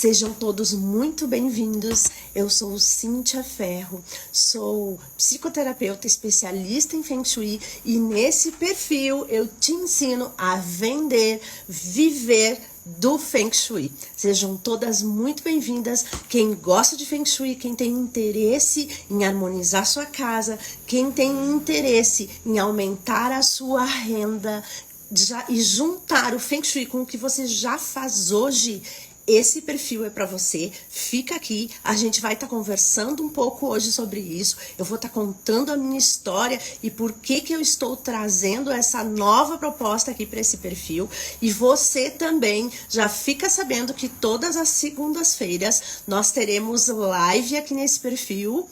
Sejam todos muito bem-vindos. Eu sou Cíntia Ferro, sou psicoterapeuta especialista em Feng Shui e nesse perfil eu te ensino a vender, viver do Feng Shui. Sejam todas muito bem-vindas. Quem gosta de Feng Shui, quem tem interesse em harmonizar sua casa, quem tem interesse em aumentar a sua renda e juntar o Feng Shui com o que você já faz hoje, esse perfil é para você. Fica aqui, a gente vai estar conversando um pouco hoje sobre isso. Eu vou estar contando a minha história e por que eu estou trazendo essa nova proposta aqui para esse perfil. E você também já fica sabendo que todas as segundas-feiras nós teremos live aqui nesse perfil.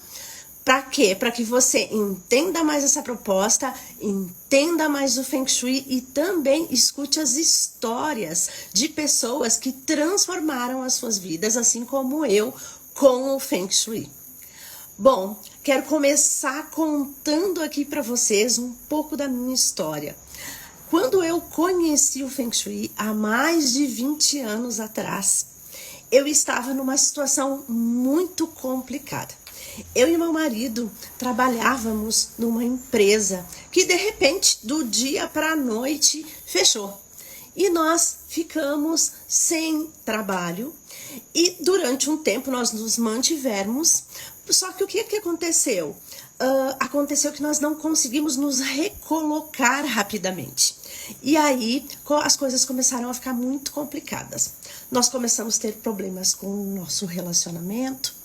Para quê? Para que você entenda mais essa proposta, entenda mais o Feng Shui e também escute as histórias de pessoas que transformaram as suas vidas, assim como eu, com o Feng Shui. Bom, quero começar contando aqui para vocês um pouco da minha história. Quando eu conheci o Feng Shui, há mais de 20 anos atrás, eu estava numa situação muito complicada. Eu e meu marido trabalhávamos numa empresa que de repente, do dia para a noite, fechou. E nós ficamos sem trabalho e durante um tempo nós nos mantivemos. Só que o que aconteceu? Aconteceu que nós não conseguimos nos recolocar rapidamente. E aí as coisas começaram a ficar muito complicadas. Nós começamos a ter problemas com o nosso relacionamento.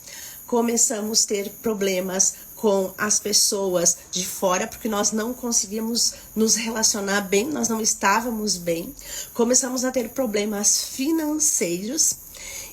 Começamos a ter problemas com as pessoas de fora, porque nós não conseguíamos nos relacionar bem, nós não estávamos bem. Começamos a ter problemas financeiros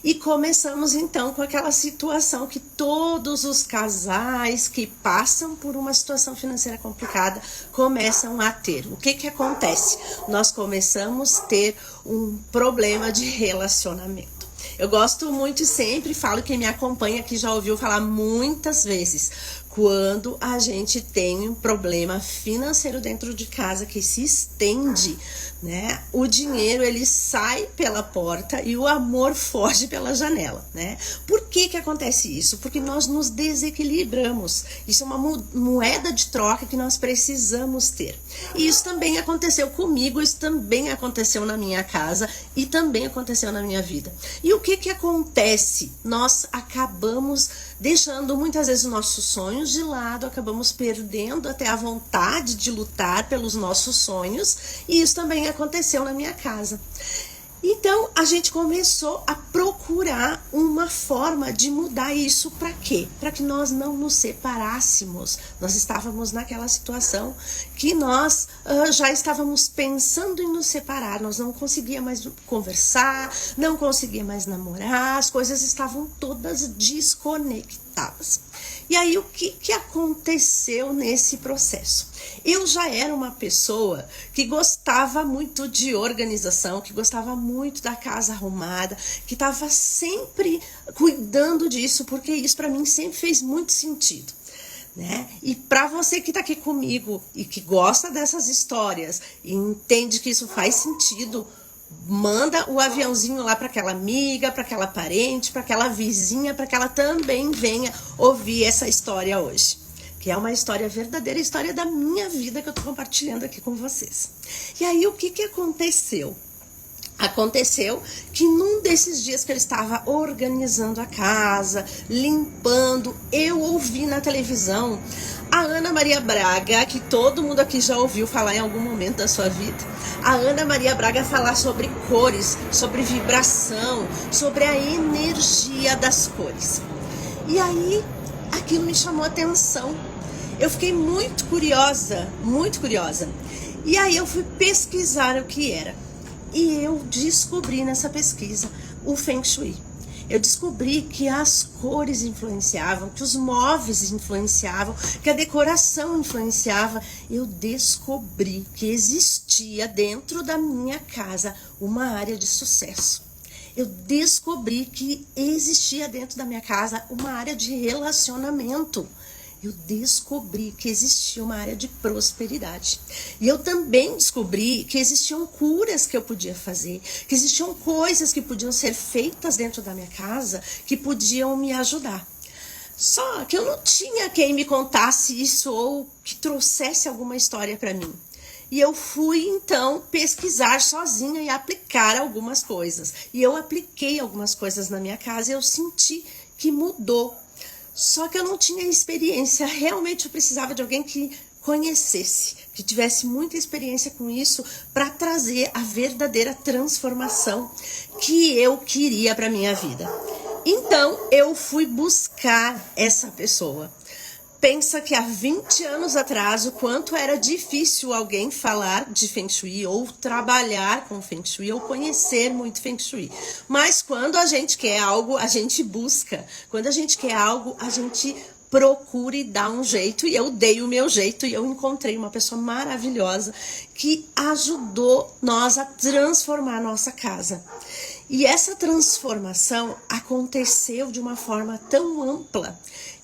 e começamos então com aquela situação que todos os casais que passam por uma situação financeira complicada começam a ter. O que acontece? Nós começamos a ter um problema de relacionamento. Eu gosto muito e sempre falo, quem me acompanha aqui já ouviu falar muitas vezes, quando a gente tem um problema financeiro dentro de casa que se estende, né? O dinheiro ele sai pela porta e o amor foge pela janela, né? Por que acontece isso? Porque nós nos desequilibramos. Isso é uma moeda de troca que nós precisamos ter. E isso também aconteceu comigo, isso também aconteceu na minha casa e também aconteceu na minha vida. E o que acontece? Nós acabamos deixando muitas vezes os nossos sonhos de lado, acabamos perdendo até a vontade de lutar pelos nossos sonhos, e isso também aconteceu na minha casa. Então a gente começou a procurar uma forma de mudar isso. Para quê? Para que nós não nos separássemos. Nós estávamos naquela situação que nós já estávamos pensando em nos separar. Nós não conseguíamos mais conversar, não conseguíamos mais namorar, as coisas estavam todas desconectadas. E aí o que aconteceu nesse processo? Eu já era uma pessoa que gostava muito de organização, que gostava muito da casa arrumada, que estava sempre cuidando disso, porque isso para mim sempre fez muito sentido, né? E para você que está aqui comigo e que gosta dessas histórias e entende que isso faz sentido, manda o aviãozinho lá para aquela amiga, para aquela parente, para aquela vizinha, para que ela também venha ouvir essa história hoje. Que é uma história verdadeira, a história da minha vida que eu tô compartilhando aqui com vocês. E aí o que aconteceu? Aconteceu que num desses dias que eu estava organizando a casa, limpando, eu ouvi na televisão a Ana Maria Braga, que todo mundo aqui já ouviu falar em algum momento da sua vida. A Ana Maria Braga falar sobre cores, sobre vibração, sobre a energia das cores. E aí aquilo me chamou a atenção. Eu fiquei muito curiosa. E aí eu fui pesquisar o que era. E eu descobri nessa pesquisa o Feng Shui. Eu descobri que as cores influenciavam, que os móveis influenciavam, que a decoração influenciava. Eu descobri que existia dentro da minha casa uma área de sucesso. Eu descobri que existia dentro da minha casa uma área de relacionamento. eu descobri que existia uma área de prosperidade. E eu também descobri que existiam curas que eu podia fazer, que existiam coisas que podiam ser feitas dentro da minha casa que podiam me ajudar. Só que eu não tinha quem me contasse isso ou que trouxesse alguma história para mim. E eu fui, então, pesquisar sozinha e aplicar algumas coisas. E eu apliquei algumas coisas na minha casa e eu senti que mudou. Só que eu não tinha experiência. Realmente eu precisava de alguém que conhecesse, que tivesse muita experiência com isso para trazer a verdadeira transformação que eu queria para minha vida. Então, eu fui buscar essa pessoa. Pensa que há 20 anos atrás, o quanto era difícil alguém falar de Feng Shui, ou trabalhar com Feng Shui, ou conhecer muito Feng Shui. Mas quando a gente quer algo, a gente busca. Quando a gente quer algo, a gente procura e dá um jeito. E eu dei o meu jeito e eu encontrei uma pessoa maravilhosa que ajudou nós a transformar a nossa casa. E essa transformação aconteceu de uma forma tão ampla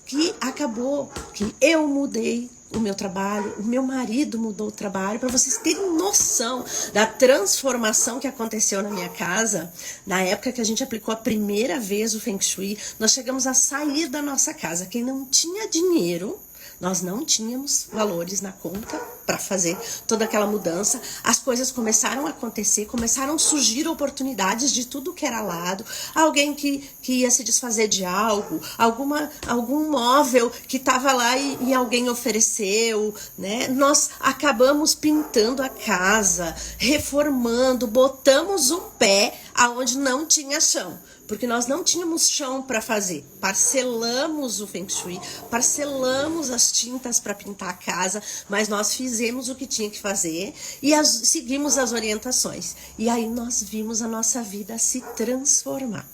que acabou que eu mudei o meu trabalho, o meu marido mudou o trabalho, para vocês terem noção da transformação que aconteceu na minha casa. Na época que a gente aplicou a primeira vez o Feng Shui, nós chegamos a sair da nossa casa. Quem não tinha dinheiro, nós não tínhamos valores na conta para fazer toda aquela mudança. As coisas começaram a acontecer, começaram a surgir oportunidades de tudo que era lado. Alguém que ia se desfazer de algo, algum móvel que estava lá e alguém ofereceu, né? Nós acabamos pintando a casa, reformando, botamos o pé aonde não tinha chão. Porque nós não tínhamos chão para fazer. Parcelamos o Feng Shui, parcelamos as tintas para pintar a casa, mas nós fizemos o que tinha que fazer e seguimos as orientações. E aí nós vimos a nossa vida se transformar.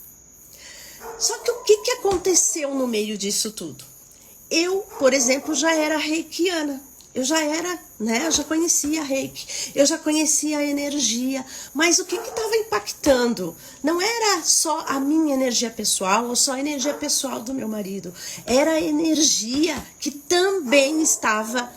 Só que o que aconteceu no meio disso tudo? Eu, por exemplo, já era reikiana. Eu já era, né? Eu já conhecia Reiki, eu já conhecia a energia, mas o que estava impactando? Não era só a minha energia pessoal ou só a energia pessoal do meu marido, era a energia que também estava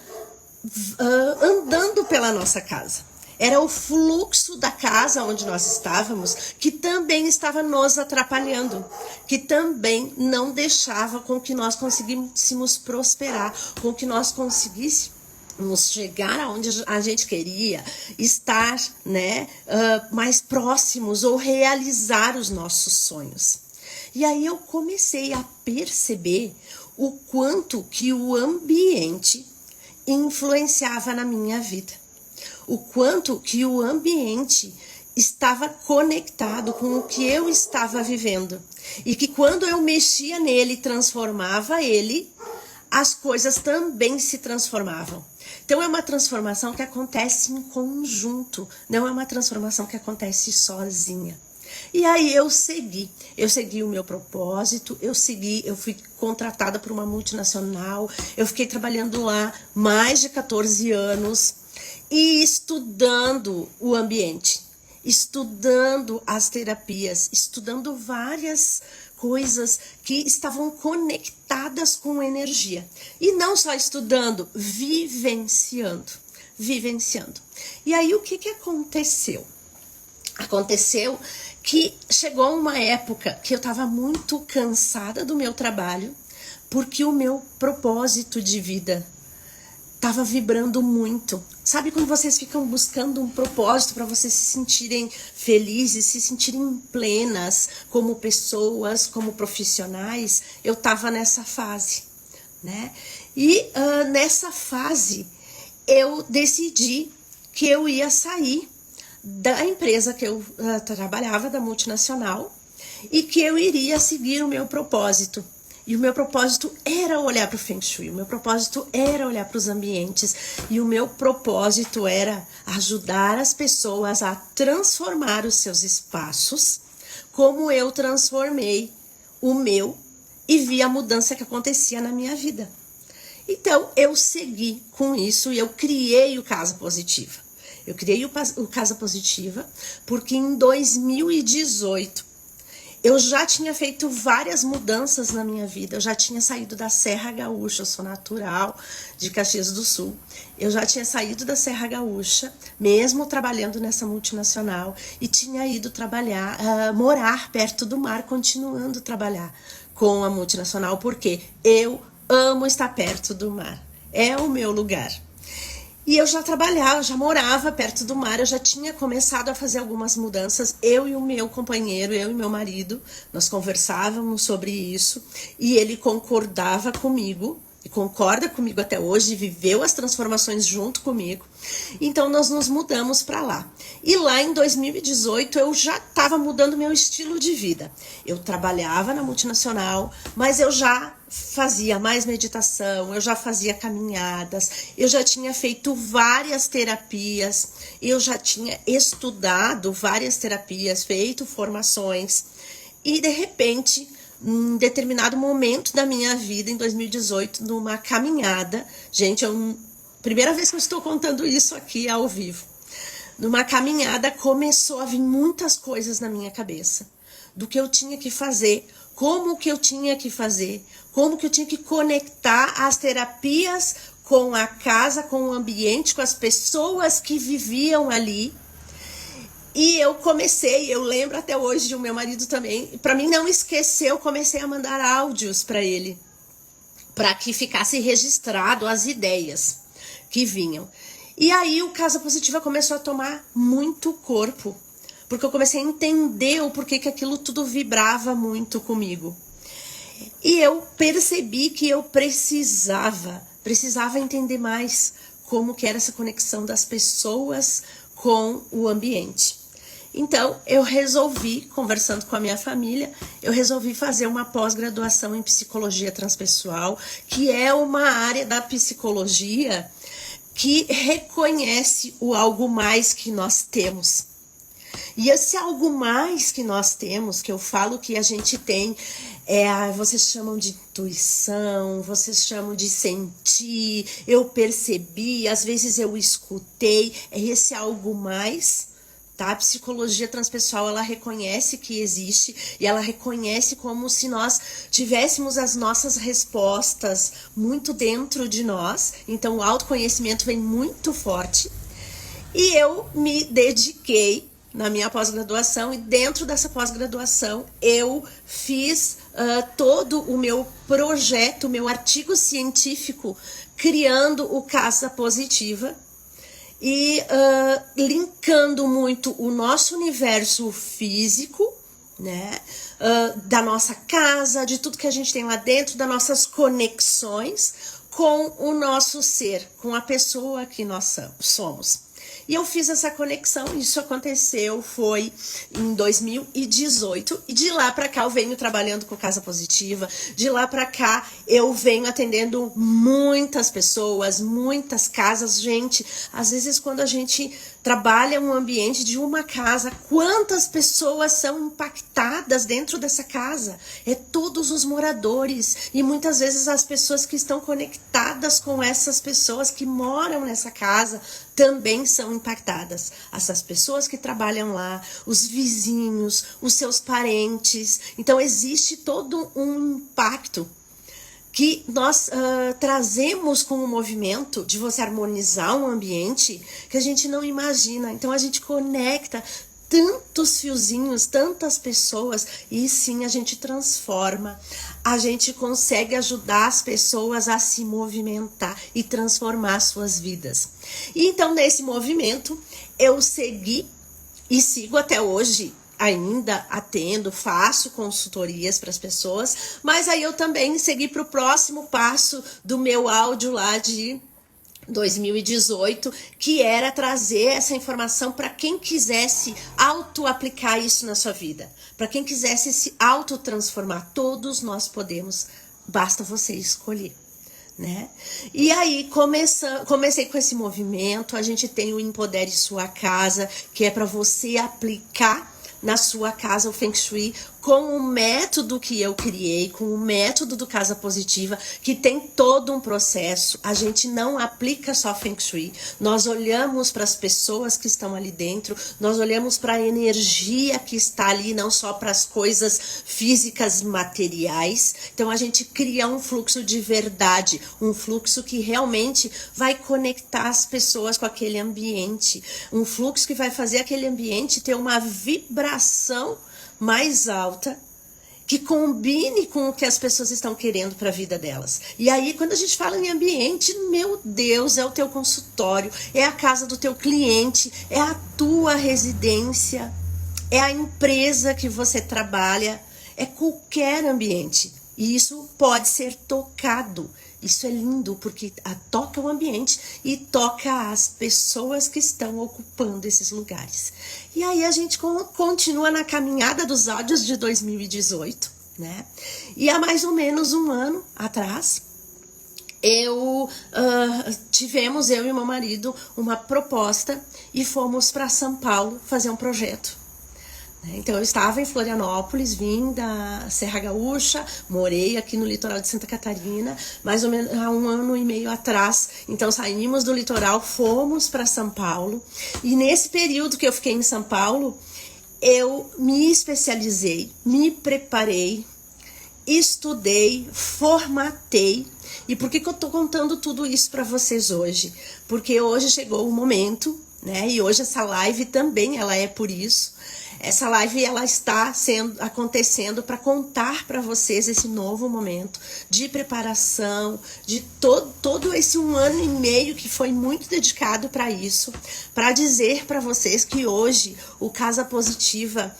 andando pela nossa casa. Era o fluxo da casa onde nós estávamos que também estava nos atrapalhando, que também não deixava com que nós conseguíssemos prosperar, com que nós conseguíssemos chegar aonde a gente queria, estar, né, mais próximos ou realizar os nossos sonhos. E aí eu comecei a perceber o quanto que o ambiente influenciava na minha vida. O quanto que o ambiente estava conectado com o que eu estava vivendo. E que quando eu mexia nele, transformava ele, as coisas também se transformavam. Então é uma transformação que acontece em conjunto, não é uma transformação que acontece sozinha. E aí eu segui o meu propósito, eu fui contratada por uma multinacional, eu fiquei trabalhando lá mais de 14 anos e estudando o ambiente, estudando as terapias, estudando várias coisas que estavam conectadas com energia. E não só estudando, vivenciando. E aí o que aconteceu? Aconteceu que chegou uma época que eu estava muito cansada do meu trabalho, porque o meu propósito de vida estava vibrando muito. Sabe quando vocês ficam buscando um propósito para vocês se sentirem felizes, se sentirem plenas como pessoas, como profissionais? Eu estava nessa fase, né? E nessa fase eu decidi que eu ia sair da empresa que eu trabalhava, da multinacional, e que eu iria seguir o meu propósito. E o meu propósito era olhar para o Feng Shui, o meu propósito era olhar para os ambientes, e o meu propósito era ajudar as pessoas a transformar os seus espaços, como eu transformei o meu e vi a mudança que acontecia na minha vida. Então, eu segui com isso e eu criei o Casa Positiva. Eu criei o Casa Positiva porque em 2018 Eu já tinha feito várias mudanças na minha vida, eu já tinha saído da Serra Gaúcha, eu sou natural de Caxias do Sul. Eu já tinha saído da Serra Gaúcha, mesmo trabalhando nessa multinacional, e tinha ido trabalhar, morar perto do mar, continuando a trabalhar com a multinacional, porque eu amo estar perto do mar, é o meu lugar. E eu já trabalhava, já morava perto do mar, eu já tinha começado a fazer algumas mudanças. Eu e o meu companheiro, eu e meu marido, nós conversávamos sobre isso e ele concordava comigo, e concorda comigo até hoje, viveu as transformações junto comigo. Então nós nos mudamos para lá. E lá em 2018 eu já estava mudando meu estilo de vida. Eu trabalhava na multinacional, mas eu já fazia mais meditação, eu já fazia caminhadas, eu já tinha feito várias terapias, eu já tinha estudado várias terapias, feito formações. E de repente, em determinado momento da minha vida, em 2018, numa caminhada, gente, primeira vez que eu estou contando isso aqui ao vivo, numa caminhada começou a vir muitas coisas na minha cabeça, do que eu tinha que fazer, como que eu tinha que fazer, como que eu tinha que conectar as terapias com a casa, com o ambiente, com as pessoas que viviam ali. E eu lembro até hoje, o meu marido também, para mim não esquecer, eu comecei a mandar áudios para ele, para que ficasse registrado as ideias que vinham. E aí o Casa Positiva começou a tomar muito corpo, porque eu comecei a entender o porquê que aquilo tudo vibrava muito comigo. E eu percebi que eu precisava entender mais como que era essa conexão das pessoas com o ambiente. Então, eu resolvi, conversando com a minha família, eu resolvi fazer uma pós-graduação em psicologia transpessoal, que é uma área da psicologia que reconhece o algo mais que nós temos. E esse algo mais que nós temos, que eu falo que a gente tem, vocês chamam de intuição, vocês chamam de sentir, eu percebi, às vezes eu escutei, é esse algo mais. Tá? A psicologia transpessoal, ela reconhece que existe e ela reconhece como se nós tivéssemos as nossas respostas muito dentro de nós. Então o autoconhecimento vem muito forte. E eu me dediquei na minha pós-graduação, e dentro dessa pós-graduação eu fiz todo o meu projeto, o meu artigo científico, criando o Casa Positiva, e linkando muito o nosso universo físico, né, da nossa casa, de tudo que a gente tem lá dentro, das nossas conexões com o nosso ser, com a pessoa que nós somos. E eu fiz essa conexão, isso aconteceu, foi em 2018, e de lá para cá eu venho trabalhando com Casa Positiva, de lá para cá eu venho atendendo muitas pessoas, muitas casas. Gente, às vezes quando a gente trabalha um ambiente de uma casa, quantas pessoas são impactadas dentro dessa casa? É todos os moradores, e muitas vezes as pessoas que estão conectadas com essas pessoas que moram nessa casa também são impactadas. Essas pessoas que trabalham lá, os vizinhos, os seus parentes. Então existe todo um impacto que nós trazemos com o movimento de você harmonizar um ambiente que a gente não imagina. Então a gente conecta tantos fiozinhos, tantas pessoas, e sim, a gente transforma, a gente consegue ajudar as pessoas a se movimentar e transformar suas vidas. E então nesse movimento eu segui e sigo até hoje, ainda atendo, faço consultorias para as pessoas, mas aí eu também segui para o próximo passo do meu áudio lá de 2018, que era trazer essa informação para quem quisesse auto-aplicar isso na sua vida, para quem quisesse se auto-transformar. Todos nós podemos, basta você escolher, né? E aí comecei com esse movimento. A gente tem o Empodere Sua Casa, que é para você aplicar na sua casa o Feng Shui com o método que eu criei, com o método do Casa Positiva, que tem todo um processo. A gente não aplica só Feng Shui, nós olhamos para as pessoas que estão ali dentro, nós olhamos para a energia que está ali, não só para as coisas físicas e materiais. Então a gente cria um fluxo de verdade, um fluxo que realmente vai conectar as pessoas com aquele ambiente, um fluxo que vai fazer aquele ambiente ter uma vibração mais alta, que combine com o que as pessoas estão querendo para a vida delas. E aí, quando a gente fala em ambiente, meu Deus, é o teu consultório, é a casa do teu cliente, é a tua residência, é a empresa que você trabalha, é qualquer ambiente. E isso pode ser tocado. Isso é lindo, porque toca o ambiente e toca as pessoas que estão ocupando esses lugares. E aí a gente continua na caminhada dos áudios de 2018, né? E há mais ou menos um ano atrás, tivemos, eu e meu marido, uma proposta e fomos para São Paulo fazer um projeto. Então eu estava em Florianópolis, vim da Serra Gaúcha, morei aqui no litoral de Santa Catarina, mais ou menos há 1 ano e meio atrás. Então saímos do litoral, fomos para São Paulo, e nesse período que eu fiquei em São Paulo, eu me especializei, me preparei, estudei, formatei. E por que eu tô contando tudo isso para vocês hoje? Porque hoje chegou o momento, né? E hoje essa live também ela é por isso. Essa live ela está acontecendo para contar para vocês esse novo momento de preparação, de todo esse 1 ano e meio que foi muito dedicado para isso, para dizer para vocês que hoje o Casa Positiva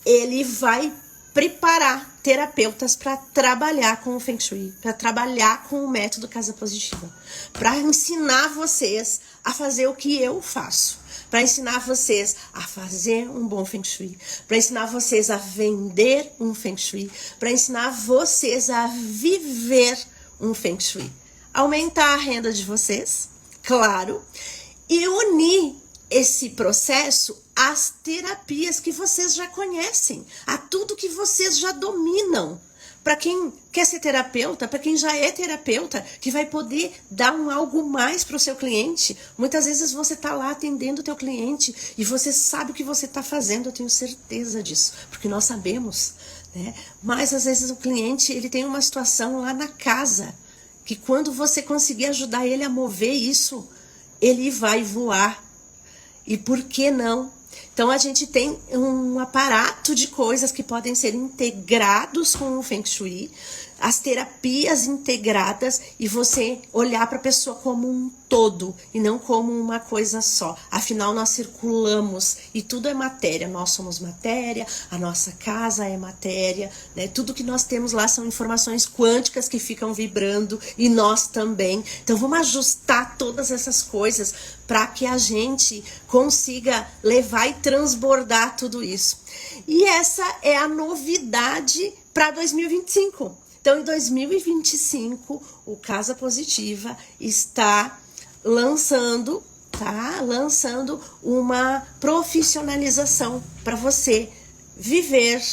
ele vai preparar terapeutas para trabalhar com o Feng Shui, para trabalhar com o método Casa Positiva, para ensinar vocês a fazer o que eu faço, para ensinar vocês a fazer um bom Feng Shui, para ensinar vocês a vender um Feng Shui, para ensinar vocês a viver um Feng Shui, aumentar a renda de vocês, claro, e unir esse processo às terapias que vocês já conhecem, a tudo que vocês já dominam. Para quem quer ser terapeuta, para quem já é terapeuta, que vai poder dar algo mais para o seu cliente. Muitas vezes você está lá atendendo o teu cliente e você sabe o que você está fazendo, eu tenho certeza disso, porque nós sabemos, né? Mas às vezes o cliente ele tem uma situação lá na casa, que quando você conseguir ajudar ele a mover isso, ele vai voar. E por que não? Então a gente tem um aparato de coisas que podem ser integrados com o Feng Shui, as terapias integradas e você olhar para a pessoa como um todo e não como uma coisa só. Afinal, nós circulamos e tudo é matéria, nós somos matéria, a nossa casa é matéria, né? Tudo que nós temos lá são informações quânticas que ficam vibrando e nós também. Então vamos ajustar todas essas coisas para que a gente consiga levar e transbordar tudo isso. E essa é a novidade para 2025. Então, em 2025, o Casa Positiva está lançando uma profissionalização para você viver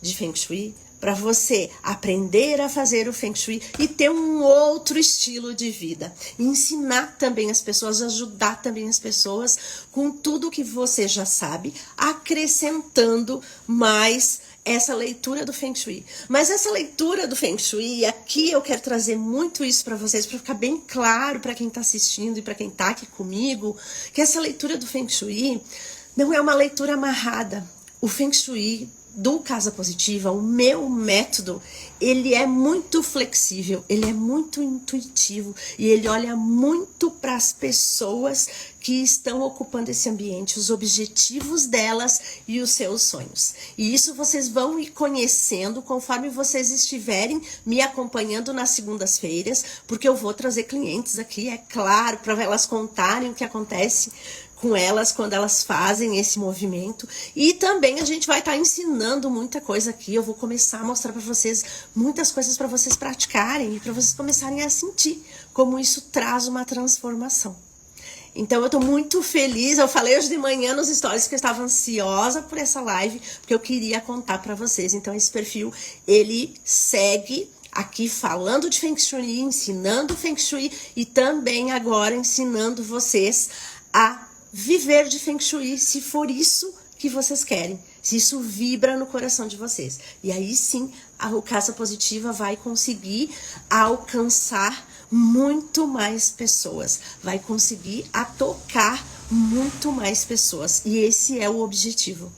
de Feng Shui, para você aprender a fazer o Feng Shui e ter um outro estilo de vida. Ensinar também as pessoas, ajudar também as pessoas com tudo que você já sabe, acrescentando mais essa leitura do Feng Shui. Mas essa leitura do Feng Shui, aqui eu quero trazer muito isso para vocês, para ficar bem claro para quem está assistindo e para quem está aqui comigo, que essa leitura do Feng Shui não é uma leitura amarrada. O Feng Shui do Casa Positiva, o meu método, ele é muito flexível, ele é muito intuitivo e ele olha muito para as pessoas que estão ocupando esse ambiente, os objetivos delas e os seus sonhos. E isso vocês vão ir conhecendo conforme vocês estiverem me acompanhando nas segundas-feiras, porque eu vou trazer clientes aqui, é claro, para elas contarem o que acontece com elas quando elas fazem esse movimento. E também a gente vai estar ensinando muita coisa aqui. Eu vou começar a mostrar para vocês muitas coisas para vocês praticarem e para vocês começarem a sentir como isso traz uma transformação. Então eu tô muito feliz, eu falei hoje de manhã nos stories que eu estava ansiosa por essa live, porque eu queria contar para vocês. Então esse perfil, ele segue aqui falando de Feng Shui, ensinando Feng Shui e também agora ensinando vocês a viver de Feng Shui, se for isso que vocês querem, se isso vibra no coração de vocês. E aí sim, a Casa Positiva vai conseguir alcançar muito mais pessoas, vai conseguir tocar muito mais pessoas. E esse é o objetivo.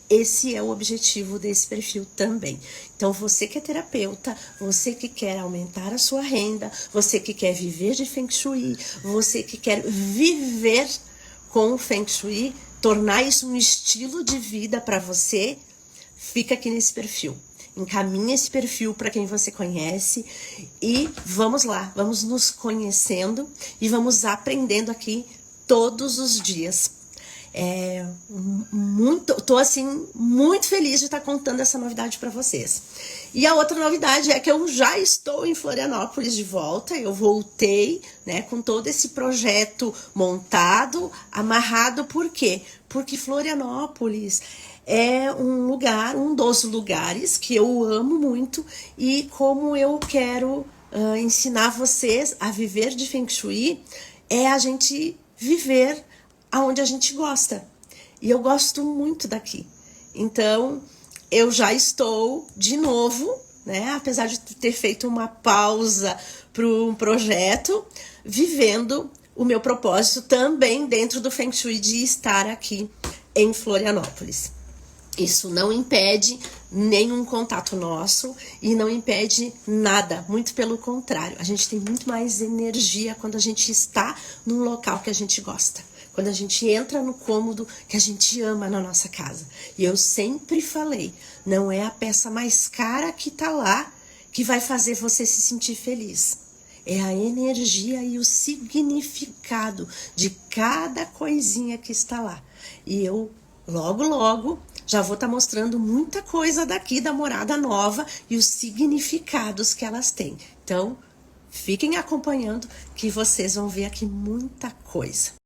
Esse é o objetivo desse perfil também. Então, você que é terapeuta, você que quer aumentar a sua renda, você que quer viver de Feng Shui, você que quer viver com o Feng Shui, tornar isso um estilo de vida para você, fica aqui nesse perfil. Encaminha esse perfil para quem você conhece e vamos lá, vamos nos conhecendo e vamos aprendendo aqui todos os dias. Tô assim muito feliz de estar contando essa novidade para vocês. E a outra novidade é que eu já estou em Florianópolis de volta. Eu voltei, né, com todo esse projeto montado, amarrado. Por quê? Porque Florianópolis é um dos lugares que eu amo muito e como eu quero ensinar vocês a viver de Feng Shui, é a gente viver aonde a gente gosta. E eu gosto muito daqui. Então, eu já estou de novo, né, apesar de ter feito uma pausa para um projeto, vivendo o meu propósito também dentro do Feng Shui de estar aqui em Florianópolis. Isso não impede nenhum contato nosso e não impede nada, muito pelo contrário. A gente tem muito mais energia quando a gente está num local que a gente gosta. Quando a gente entra no cômodo que a gente ama na nossa casa. E eu sempre falei, não é a peça mais cara que tá lá que vai fazer você se sentir feliz. É a energia e o significado de cada coisinha que está lá. E eu, logo, já vou estar mostrando muita coisa daqui da morada nova e os significados que elas têm. Então, fiquem acompanhando que vocês vão ver aqui muita coisa.